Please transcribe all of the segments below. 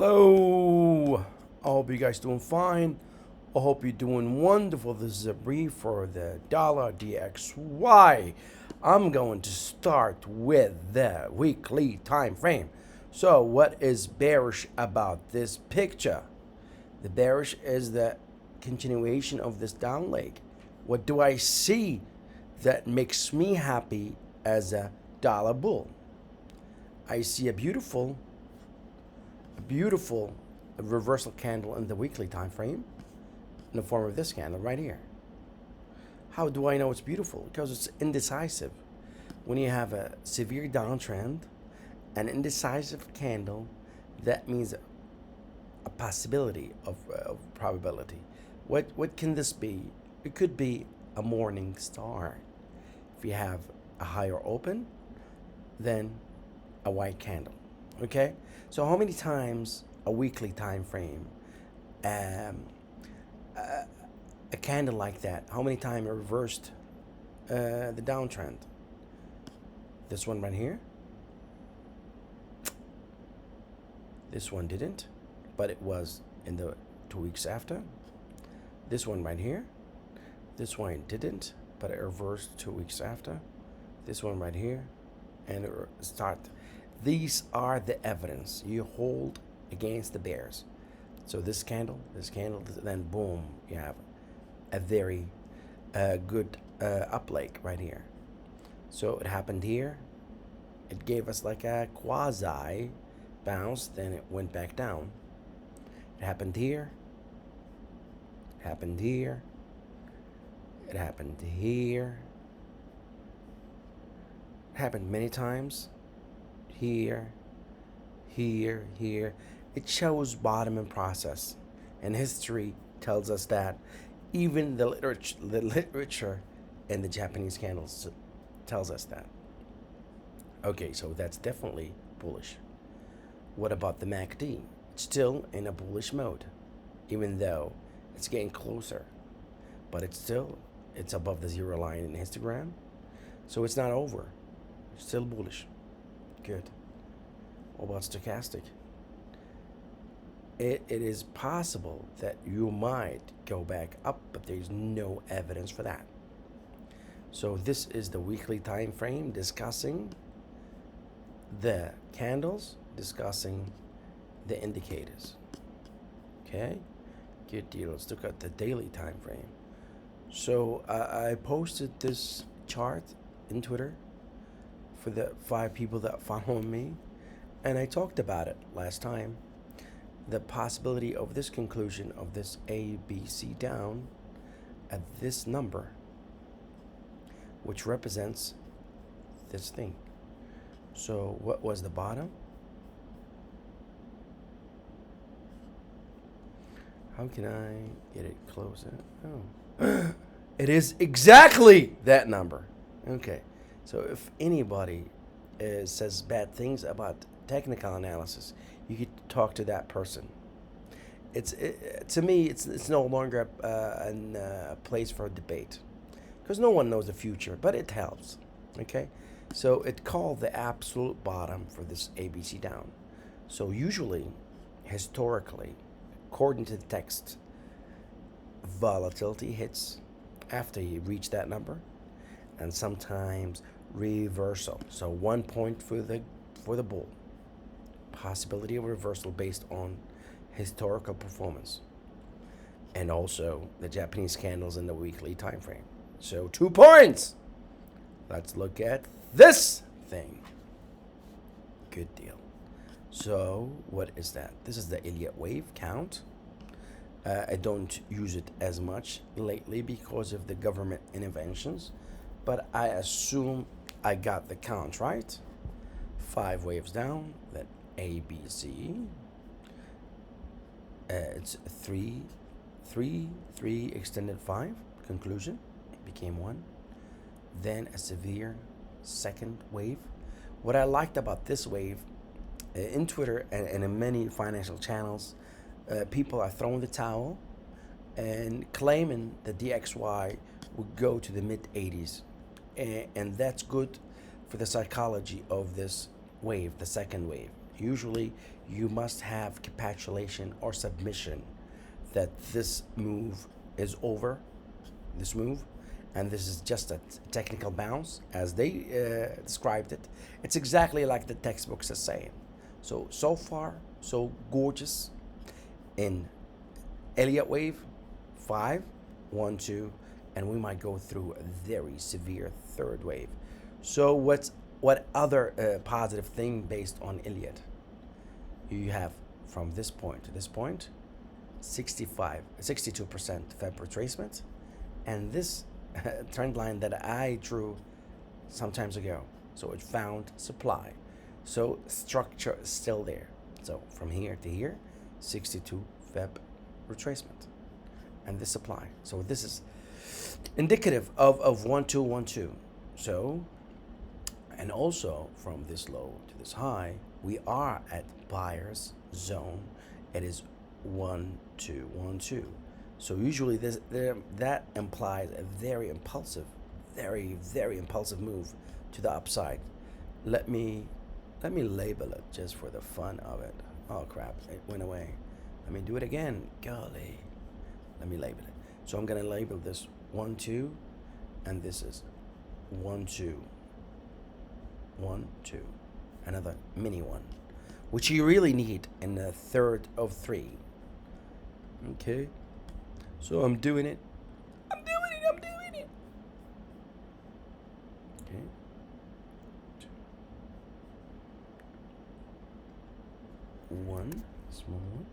Hello, I hope you guys doing fine. I hope you're doing wonderful. This is a brief for the dollar DXY. I'm going to start with the weekly time frame. So what is bearish about this picture? The bearish is the continuation of this down leg. What do I see that makes me happy as a dollar bull? I see a beautiful reversal candle in the weekly time frame in the form of this candle right here. How do I know it's beautiful? Because it's indecisive. When you have a severe downtrend, an indecisive candle, that means a possibility of probability. What can this be? It could be a morning star. If you have a higher open, then a white candle. Okay, so how many times a weekly time frame, a candle like that, how many times it reversed the downtrend? This one right here. This one didn't, but it was in the 2 weeks after. This one right here. This one didn't, but it reversed 2 weeks after. This one right here, and it started. These are the evidence you hold against the bears. So this candle, then boom, you have a very good up leg right here. So it happened here. It gave us like a quasi bounce, then it went back down. It happened here. It happened here. It happened here. It happened many times. Here. It shows bottoming process, and history tells us that. Even the literature and the Japanese candles tells us that. Okay, so that's definitely bullish. What about the MACD? It's still in a bullish mode, even though it's getting closer, but it's above the zero line in histogram, so it's not over. It's still bullish. Good. What about stochastic? It is possible that you might go back up, but there's no evidence for that. So this is the weekly time frame discussing the candles, discussing the indicators. Okay, good deal. Let's look at the daily time frame. So I posted this chart in Twitter for the 5 people that follow me, and I talked about it last time. The possibility of this conclusion of this ABC down at this number, which represents this thing. So what was the bottom? How can I get it closer? Oh, it is exactly that number. Okay, so if anybody says bad things about technical analysis, you could talk to that person. To me, it's no longer a place for a debate, because no one knows the future, but it helps. Okay, so it called the absolute bottom for this ABC down. So usually, historically, according to the text, volatility hits after you reach that number, and sometimes reversal. So 1 point for the bull. Possibility of reversal based on historical performance, and also the Japanese candles in the weekly time frame. So 2 points. Let's look at this thing. Good deal. So what is that? This is the Elliott wave count. I don't use it as much lately because of the government interventions, but I assume I got the count right. 5 waves down, then ABC. It's 3 extended 5. Conclusion became 1. Then a severe second wave. What I liked about this wave, in Twitter and in many financial channels, people are throwing the towel and claiming the DXY would go to the mid 80s, and that's good for the psychology of this wave, the second wave. Usually you must have capitulation or submission that this move is over, this move, and this is just a technical bounce as they described it. It's exactly like the textbooks are saying. So far, so gorgeous in Elliott wave 5, 1, 2, and we might go through a very severe third wave. So what other positive thing based on Elliott? You have from this point to this point 62% Feb retracement, and this trend line that I drew some times ago. So it found supply. So structure is still there. So from here to here, 62 Feb retracement, and this supply. So this is indicative of 1 2 1 2. So, and also from this low to this high, we are at buyer's zone. It is 1 2 1 2. So usually that implies a very impulsive move to the upside. Let me label it just for the fun of it. Oh crap, it went away. Let me do it again. Golly. Let me label it. So I'm gonna label this 1 2, and this is 1 2 1 2. Another mini one, which you really need in the third of 3. Okay. So I'm doing it. I'm doing it. Okay. 1, small one.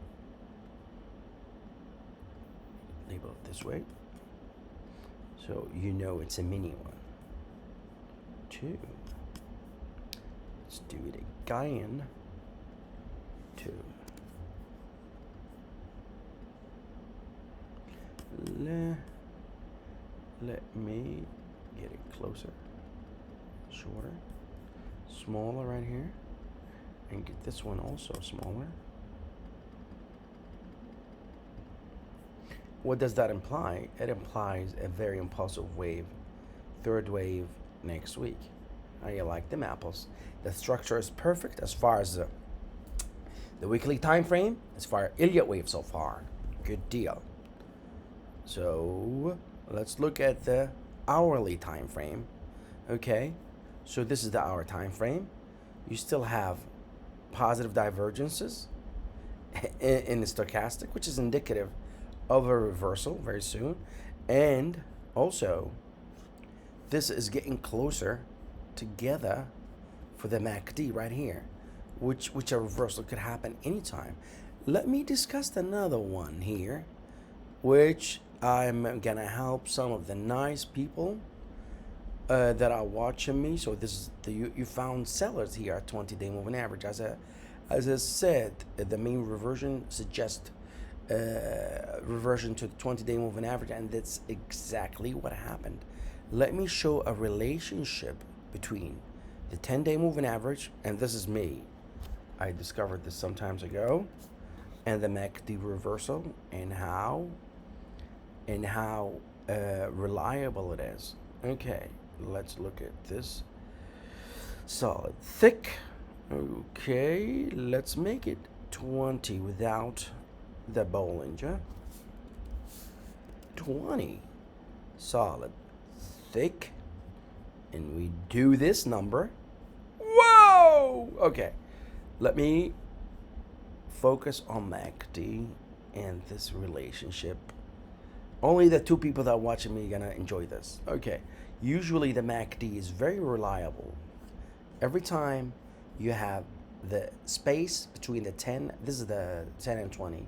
Label it this way. So you know it's a mini one. 2. Let's do it again. 2. Let me get it closer, shorter, smaller right here, and get this one also smaller. What does that imply? It implies a very impulsive wave, third wave next week. How you like them apples? The structure is perfect as far as the weekly time frame, as far as Elliott wave so far. Good deal. So let's look at the hourly time frame. Okay, so this is the hour time frame. You still have positive divergences in the stochastic, which is indicative of a reversal very soon. And also, this is getting closer together for the MACD right here, which a reversal could happen anytime. Let me discuss another one here, which I'm gonna help some of the nice people that are watching me. So this is you found sellers here at 20-day moving average. As I said, the mean reversion suggests reversion to the 20-day moving average, and that's exactly what happened. Let me show a relationship between the 10-day moving average, and this is me. I discovered this some times ago, and the MACD reversal, and how reliable it is. Okay, let's look at this. Solid, thick. Okay, let's make it 20 without the Bollinger. 20, solid, thick, and we do this number. Whoa! Okay, let me focus on MACD and this relationship. Only the 2 people that are watching me are gonna enjoy this. Okay, usually the MACD is very reliable. Every time you have the space between the 10, this is the 10 and 20,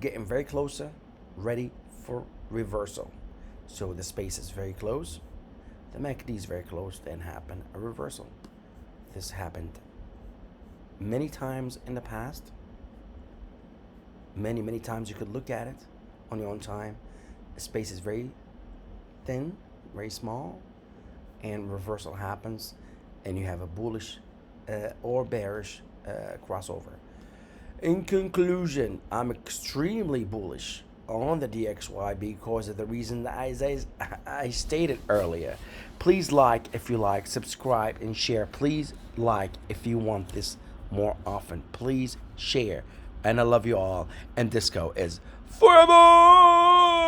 getting very closer, ready for reversal. So the space is very close. The MACD is very close, then happen a reversal. This happened many times in the past. Many times you could look at it on your own time. The space is very thin, very small, and reversal happens, and you have a bullish or bearish crossover. In conclusion, I'm extremely bullish on the DXY because of the reason that I stated earlier. Please like if you like, subscribe and share. Please like if you want this more often. Please share. And I love you all. And disco is forever.